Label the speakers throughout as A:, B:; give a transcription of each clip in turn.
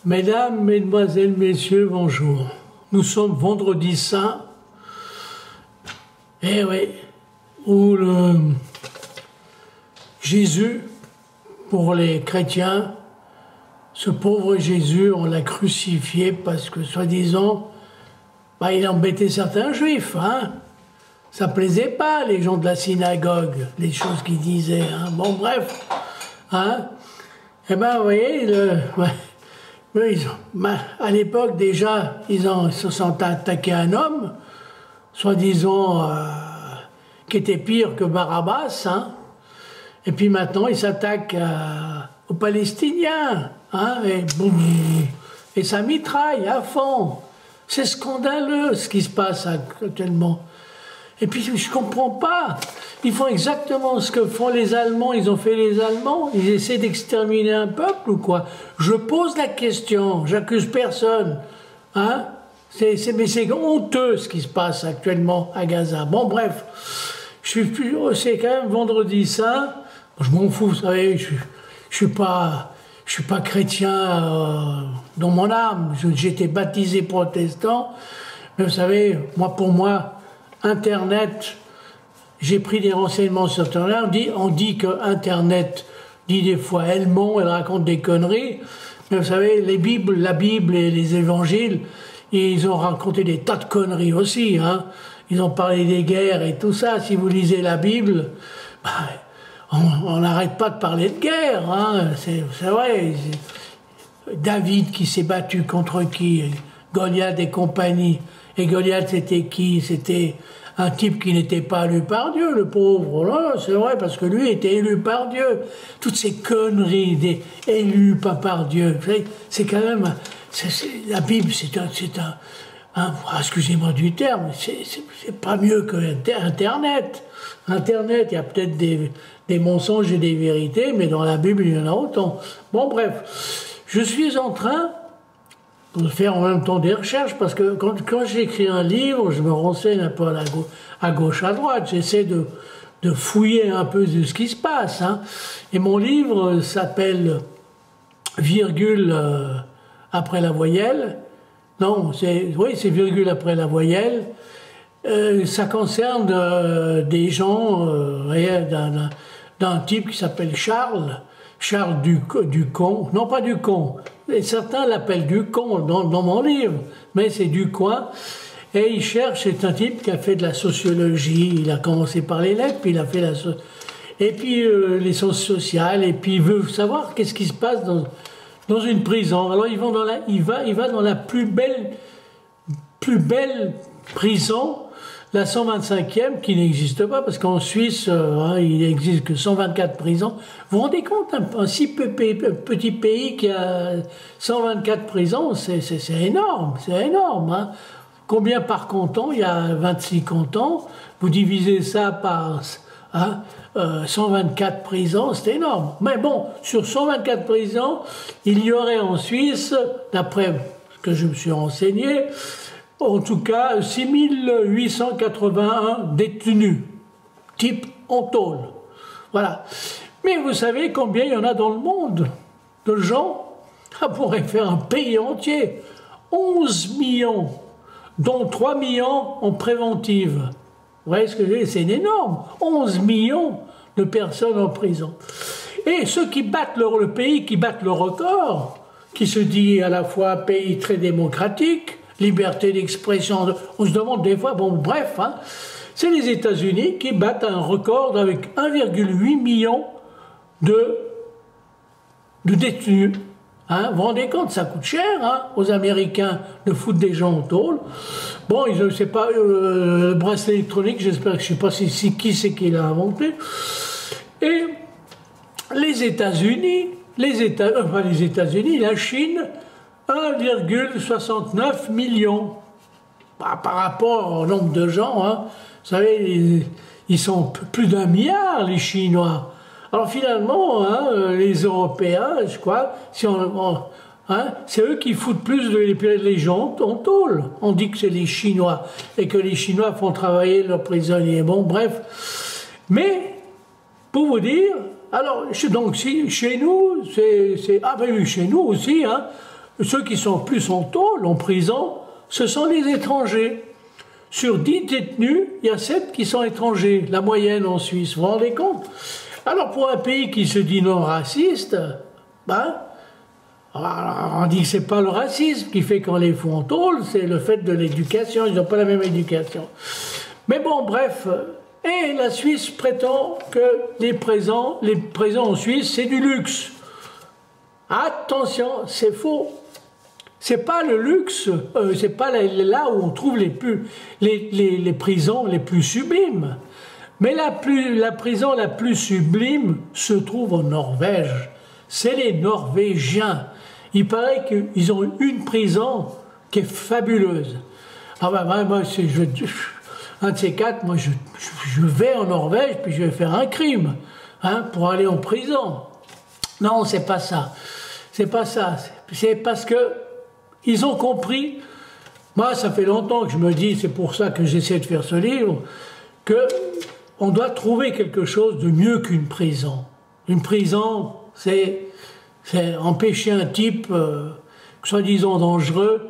A: Mesdames, Mesdemoiselles, Messieurs, bonjour. Nous sommes vendredi saint, eh oui, où Jésus, pour les chrétiens, ce pauvre Jésus, on l'a crucifié parce que, soi-disant, il embêtait certains juifs, hein. Ça plaisait pas, les gens de la synagogue, les choses qu'ils disaient, hein. Bon, bref, hein. Eh ben, vous voyez, à l'époque, déjà, ils se sont attaqués à un homme, soi-disant, qui était pire que Barabbas, hein. Et puis maintenant, ils s'attaquent aux Palestiniens, hein, et ça mitraille à fond. C'est scandaleux ce qui se passe actuellement. Et puis, je ne comprends pas. Ils font exactement ce que font les Allemands. Ils ont fait les Allemands. Ils essaient d'exterminer un peuple ou quoi? Je pose la question. J'accuse personne. Hein? Mais c'est honteux ce qui se passe actuellement à Gaza. Bon, bref. C'est quand même vendredi saint. Je m'en fous, vous savez. Je suis pas chrétien dans mon âme. J'étais baptisé protestant. Mais vous savez, pour moi, Internet, j'ai pris des renseignements sur Internet. On dit que Internet dit des fois elle ment, elle raconte des conneries. Mais vous savez, la Bible et les évangiles, ils ont raconté des tas de conneries aussi, hein. Ils ont parlé des guerres et tout ça. Si vous lisez la Bible, on n'arrête pas de parler de guerre, hein. C'est vrai. David qui s'est battu contre qui? Goliath et compagnie. Et Goliath, c'était qui? C'était un type qui n'était pas élu par Dieu, le pauvre. Là, c'est vrai, parce que lui était élu par Dieu. Toutes ces conneries des élus pas par Dieu. C'est quand même... la Bible, c'est excusez-moi du terme, c'est pas mieux que Internet. Internet, il y a peut-être des mensonges et des vérités, mais dans la Bible, il y en a autant. Bon, bref, je suis en train de faire en même temps des recherches, parce que quand j'écris un livre, je me renseigne un peu à gauche, à droite, j'essaie de fouiller un peu de ce qui se passe, hein. Et mon livre s'appelle Virgule après la voyelle. Non, c'est virgule après la voyelle. Ça concerne des gens, d'un type qui s'appelle Charles Ducon, non pas Ducon, et certains l'appellent Ducon dans mon livre, mais c'est Ducoin. Et il cherche, c'est un type qui a fait de la sociologie, il a commencé par les lettres, puis il a fait et puis les sciences sociales, et puis il veut savoir qu'est-ce qui se passe dans une prison. Alors il va dans la plus belle prison, la 125e, qui n'existe pas, parce qu'en Suisse, il n'existe que 124 prisons. Vous vous rendez compte, un si petit pays qui a 124 prisons, c'est énorme, c'est énorme, hein. Combien par canton? Il y a 26 cantons. Vous divisez ça par 124 prisons, c'est énorme. Mais bon, sur 124 prisons, il y aurait en Suisse, d'après ce que je me suis renseigné, en tout cas, 6881 détenus, type en tôle. Voilà. Mais vous savez combien il y en a dans le monde de gens? Ça pourrait faire un pays entier. 11 millions, dont 3 millions en préventive. Vous voyez ce que je veux dire? C'est énorme. 11 millions de personnes en prison. Et ceux qui battent le pays qui battent le record, qui se dit à la fois pays très démocratique, liberté d'expression, on se demande des fois, bon bref, hein, c'est les États-Unis qui battent un record avec 1,8 million de détenus. Hein, vous vous rendez compte, ça coûte cher, hein, aux Américains de foutre des gens en tôle. Bon, je ne sais pas, le bracelet électronique, j'espère que je ne sais pas qui c'est qui l'a inventé. Et les États-Unis, la Chine, 1,69 million. Par rapport au nombre de gens, hein, vous savez, ils sont plus d'1 milliard, les Chinois. Alors finalement, hein, les Européens, je crois, c'est eux qui foutent plus les gens en tôle. On dit que c'est les Chinois, et que les Chinois font travailler leurs prisonniers. Bon, bref. Mais, pour vous dire, alors, donc, chez nous, chez nous aussi, hein, ceux qui sont plus en tôle, en prison, ce sont les étrangers. Sur 10 détenus, il y a 7 qui sont étrangers, la moyenne en Suisse, vous vous rendez compte? Alors pour un pays qui se dit non raciste, ben, on dit que c'est pas le racisme qui fait qu'on les fout en tôle, c'est le fait de l'éducation, ils n'ont pas la même éducation. Mais bon, bref, et la Suisse prétend que les prisons en Suisse, c'est du luxe. Attention, c'est faux. C'est pas le luxe, c'est pas là où on trouve les prisons les plus sublimes. Mais la prison la plus sublime se trouve en Norvège. C'est les Norvégiens. Il paraît qu'ils ont une prison qui est fabuleuse. Ah ben, moi, un de ces quatre, moi, je vais en Norvège, puis je vais faire un crime, hein, pour aller en prison. Non, c'est pas ça. C'est pas ça. C'est parce que ils ont compris. Moi, ça fait longtemps que je me dis, c'est pour ça que j'essaie de faire ce livre, que on doit trouver quelque chose de mieux qu'une prison. Une prison, c'est empêcher un type, soi-disant dangereux,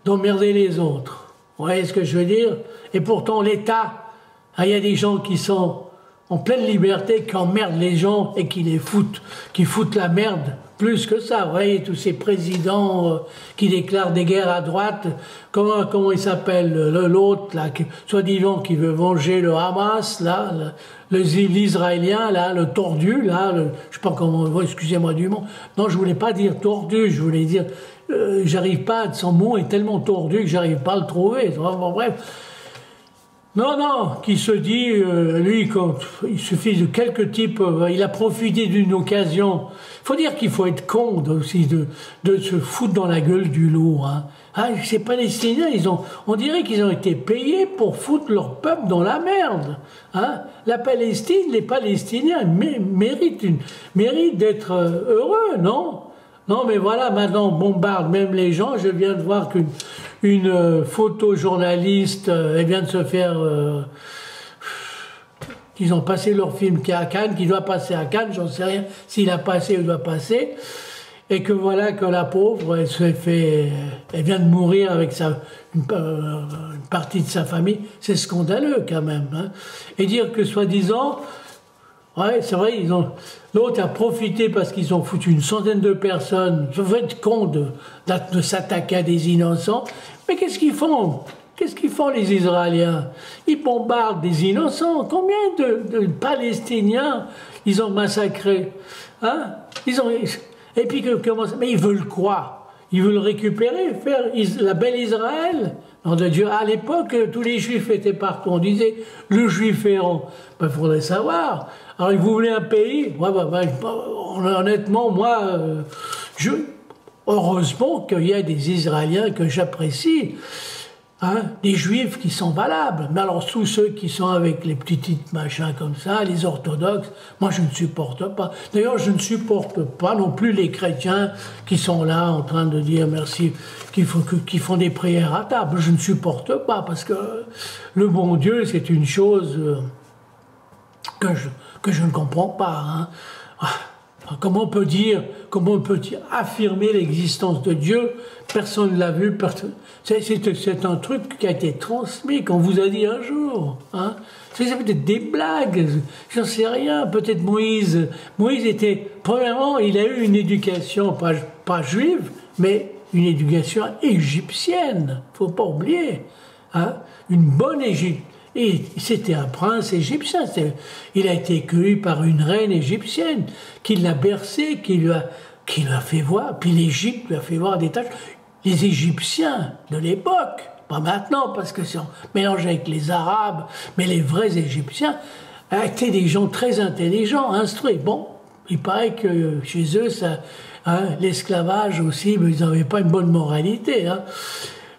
A: d'emmerder les autres. Vous voyez ce que je veux dire? Et pourtant, l'État, il y a des gens qui sont en pleine liberté, qui emmerdent les gens et qui foutent la merde. Plus que ça, vous voyez, tous ces présidents qui déclarent des guerres à droite, comment il s'appelle, l'autre, là, soi-disant qui veut venger le Hamas, là, l'Israélien, là, le tordu, là, je sais pas comment, excusez-moi du mot, non, je voulais pas dire tordu, je voulais dire, j'arrive pas, son mot est tellement tordu que j'arrive pas à le trouver, bon, bref. Non, qui se dit, lui, il suffit de quelques types, il a profité d'une occasion. Il faut dire qu'il faut être con aussi de se foutre dans la gueule du loup. Hein. Ah, ces Palestiniens, on dirait qu'ils ont été payés pour foutre leur peuple dans la merde. Hein. La Palestine, les Palestiniens méritent d'être heureux, non? Non, mais voilà, maintenant on bombarde même les gens. Je viens de voir qu'une photojournaliste, elle vient de se faire... qu'ils ont passé leur film qui est à Cannes, qui doit passer à Cannes, j'en sais rien s'il a passé ou doit passer, et que voilà que la pauvre, elle vient de mourir avec une partie de sa famille. C'est scandaleux quand même. Hein. Et dire que soi-disant... Ouais, c'est vrai, l'autre a profité parce qu'ils ont foutu une centaine de personnes. Ça faut être con de s'attaquer à des innocents. Mais qu'est-ce qu'ils font? Qu'est-ce qu'ils font les Israéliens? Ils bombardent des innocents. Combien de Palestiniens ils ont massacrés? Hein? Et puis mais ils veulent quoi? Ils veulent récupérer, faire la belle Israël? Nom de Dieu, à l'époque, tous les Juifs étaient partout. On disait le Juif errant. Il faudrait savoir. Alors, vous voulez un pays? Honnêtement, moi, heureusement qu'il y a des Israéliens que j'apprécie, hein, des Juifs qui sont valables. Mais alors, tous ceux qui sont avec les petites machins comme ça, les orthodoxes, moi, je ne supporte pas. D'ailleurs, je ne supporte pas non plus les chrétiens qui sont là en train de dire merci, qui font des prières à table. Je ne supporte pas parce que le bon Dieu, c'est une chose que je ne comprends pas. Hein. Comment on peut dire, affirmer l'existence de Dieu? Personne ne l'a vu. C'est un truc qui a été transmis, qu'on vous a dit un jour. Hein. C'est peut-être des blagues, j'en sais rien. Peut-être Moïse. Moïse était, premièrement, il a eu une éducation pas juive, mais une éducation égyptienne. Faut pas oublier. Hein. Une bonne Égypte. Et c'était un prince égyptien. Il a été cueilli par une reine égyptienne qui l'a bercé, qui lui a fait voir. Puis l'Égypte lui a fait voir des tâches. Les Égyptiens de l'époque, pas maintenant parce que c'est mélangé avec les Arabes, mais les vrais Égyptiens étaient des gens très intelligents, instruits. Bon, il paraît que chez eux, l'esclavage aussi, mais ils n'avaient pas une bonne moralité. Hein.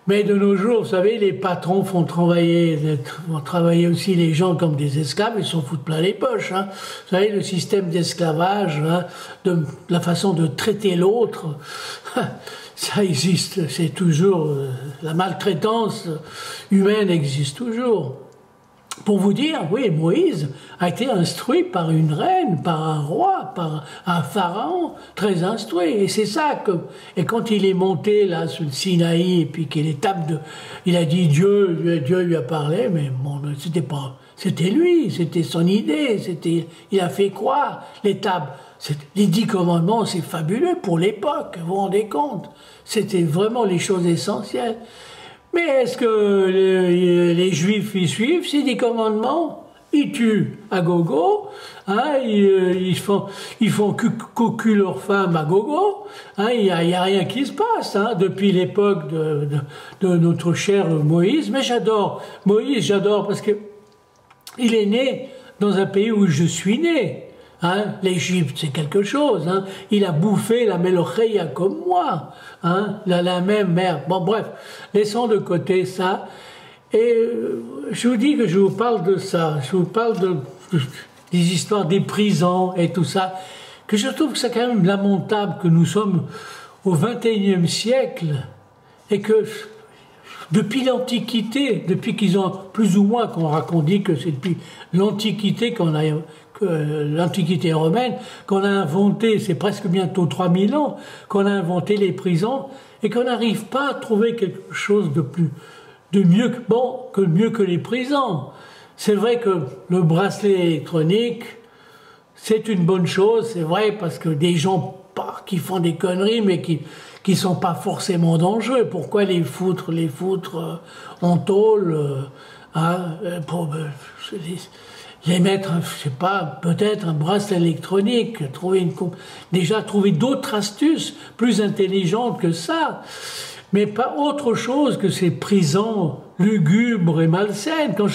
A: Mais de nos jours, vous savez, les patrons font travailler aussi les gens comme des esclaves, ils s'en foutent plein les poches. Hein. Vous savez, le système d'esclavage, hein, de la façon de traiter l'autre, ça existe, c'est toujours... la maltraitance humaine existe toujours. Pour vous dire, oui, Moïse a été instruit par une reine, par un roi, par un pharaon très instruit. Et c'est ça que... Et quand il est monté là sur le Sinaï, et puis qu'il est il a dit Dieu lui a parlé, mais bon, c'était pas... C'était lui, c'était son idée, il a fait quoi? L'étape, les 10 commandements, c'est fabuleux pour l'époque, vous vous rendez compte? C'était vraiment les choses essentielles. Mais est-ce que les Juifs y suivent ces 10 commandements? Ils tuent à gogo, hein, ils font cocu leurs femmes à gogo, hein, il y a rien qui se passe hein, depuis l'époque de notre cher Moïse. Mais j'adore Moïse, j'adore parce que il est né dans un pays où je suis né. Hein, l'Égypte, c'est quelque chose. Hein. Il a bouffé la Mélocheia comme moi. Hein, la même mère. Bon, bref, laissons de côté ça. Et je vous dis que je vous parle de ça. Je vous parle des histoires des prisons et tout ça. Que je trouve que c'est quand même lamentable que nous sommes au XXIe siècle et que depuis l'Antiquité, depuis qu'ils ont plus ou moins qu'on dit que c'est depuis l'Antiquité l'Antiquité romaine, qu'on a inventé, c'est presque bientôt 3000 ans, qu'on a inventé les prisons, et qu'on n'arrive pas à trouver quelque chose de mieux que les prisons. C'est vrai que le bracelet électronique, c'est une bonne chose, c'est vrai, parce que des gens qui font des conneries, mais qui sont pas forcément dangereux. Pourquoi les foutre en tôle, pour les mettre, je sais pas, peut-être un bracelet électronique, déjà trouver d'autres astuces plus intelligentes que ça, mais pas autre chose que ces prisons lugubres et malsaines. Quand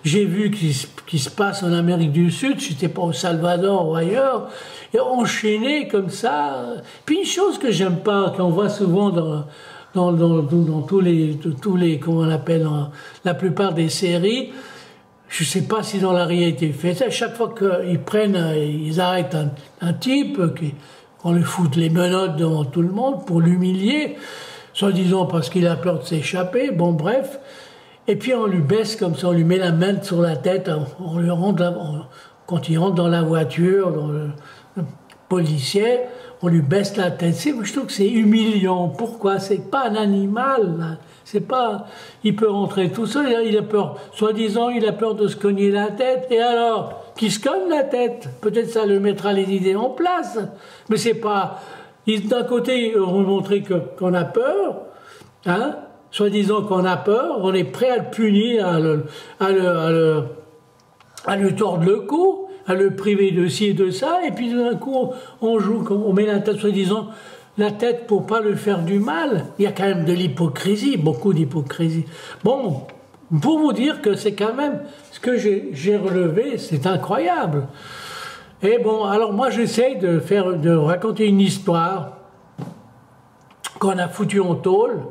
A: j'ai vu qui se passe en Amérique du Sud, j'étais pas au Salvador ou ailleurs, et enchaîné comme ça. Puis une chose que j'aime pas, qu'on voit souvent dans tous les, comment on appelle, la plupart des séries. Je ne sais pas si dans la réalité fait ça. Chaque fois ils arrêtent un type, qu'on lui fout les menottes devant tout le monde pour l'humilier, soi-disant parce qu'il a peur de s'échapper, bon bref. Et puis on lui baisse comme ça, on lui met la main sur la tête, quand il rentre dans la voiture, dans le policier, on lui baisse la tête. Je trouve que c'est humiliant. Pourquoi? C'est pas un animal, là. C'est pas... Il peut rentrer tout seul, il a peur. Soi-disant, il a peur de se cogner la tête. Et alors, qu'il se cogne la tête. Peut-être ça le mettra les idées en place. Mais c'est pas... D'un côté, ils vont montrer qu'on a peur, hein. Soi-disant qu'on a peur, on est prêt à le punir, à lui tordre le cou, à le priver de ci et de ça, et puis d'un coup, on met la tête, soi-disant, la tête pour pas lui faire du mal. Il y a quand même de l'hypocrisie, beaucoup d'hypocrisie. Bon, pour vous dire que c'est quand même, ce que j'ai relevé, c'est incroyable. Et bon, alors moi j'essaye de raconter une histoire qu'on a foutue en tôle,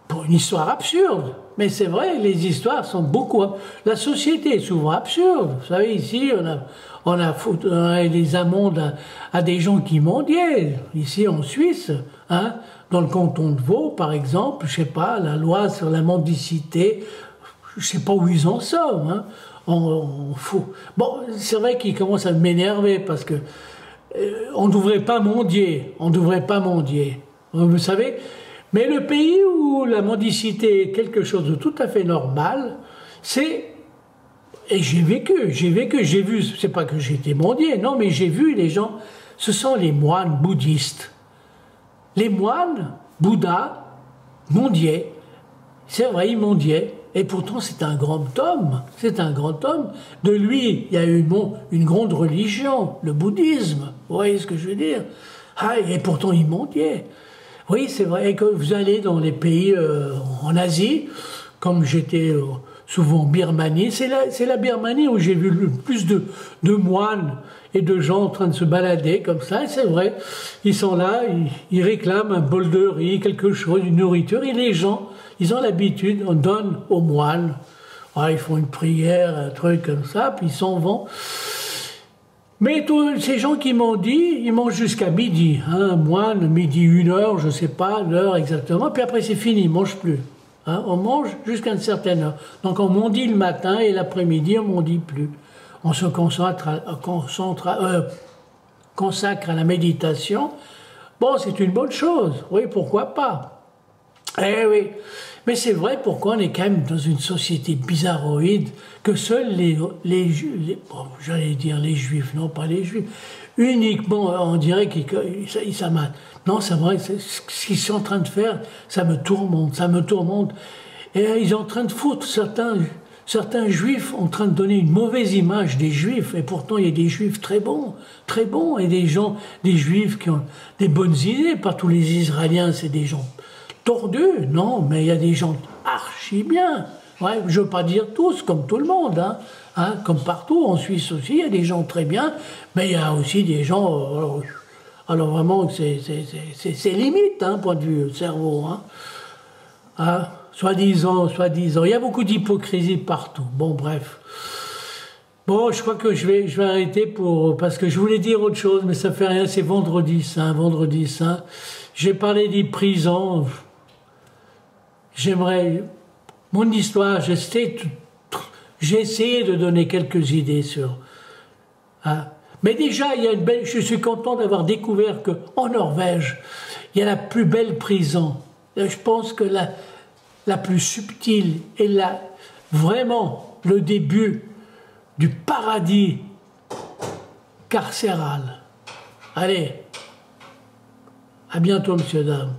A: pour une histoire absurde. Mais c'est vrai, les histoires sont beaucoup... La société est souvent absurde. Vous savez, ici, on a des amendes à des gens qui mendiaient. Ici, en Suisse, hein, dans le canton de Vaud, par exemple, je sais pas, la loi sur la mendicité, je sais pas où ils en sont. Hein. Bon, c'est vrai qu'ils commencent à m'énerver parce que on ne devrait pas mendier. On ne devrait pas mendier. Vous savez. Mais le pays où la mendicité est quelque chose de tout à fait normal, c'est... Et j'ai vu, c'est pas que j'étais mendier, non, mais j'ai vu les gens, ce sont les moines bouddhistes. Les moines, Bouddha, mendiaient. C'est vrai, ils mendiaient. Et pourtant, c'est un grand homme. C'est un grand homme. De lui, il y a eu une grande religion, le bouddhisme. Vous voyez ce que je veux dire? Ah, et pourtant, ils mendiaient. Oui, c'est vrai que vous allez dans les pays en Asie, comme j'étais souvent en Birmanie, c'est la Birmanie où j'ai vu le plus de moines et de gens en train de se balader comme ça, et c'est vrai, ils sont là, ils réclament un bol de riz, quelque chose, une nourriture, et les gens, ils ont l'habitude, on donne aux moines, ils font une prière, un truc comme ça, puis ils s'en vont. Mais tous ces gens qui m'ont dit, ils mangent jusqu'à midi, hein, moine, midi, 1 heure, je sais pas l'heure exactement, puis après c'est fini, ils mangent plus. Hein, on mange jusqu'à une certaine heure. Donc on mondit le matin et l'après-midi, on mondit plus. On se consacre à la méditation. Bon, c'est une bonne chose. Oui, pourquoi pas? Eh oui. Mais c'est vrai pourquoi on est quand même dans une société bizarroïde que seuls bon, j'allais dire les juifs, non pas les juifs, uniquement, on dirait qu'ils s'amassent. Non, c'est vrai, ce qu'ils sont en train de faire, ça me tourmente, ça me tourmente. Et ils sont en train de foutre certains juifs en train de donner une mauvaise image des juifs, et pourtant il y a des juifs très bons, et des juifs qui ont des bonnes idées, pas tous les Israéliens, c'est des gens tordus, non, mais il y a des gens archi bien. Ouais, je ne veux pas dire tous, comme tout le monde, comme partout, en Suisse aussi, il y a des gens très bien, mais il y a aussi des gens, alors vraiment, c'est limite, point de vue cerveau, soi-disant, il y a beaucoup d'hypocrisie partout, bon bref. Bon, je crois que je vais arrêter parce que je voulais dire autre chose, mais ça fait rien, c'est vendredi saint. J'ai parlé des prisons. Mon histoire, j'ai essayé de donner quelques idées sur. Mais déjà, je suis content d'avoir découvert qu'en Norvège, il y a la plus belle prison. Je pense que la plus subtile et vraiment le début du paradis carcéral. Allez, à bientôt, monsieur, dame.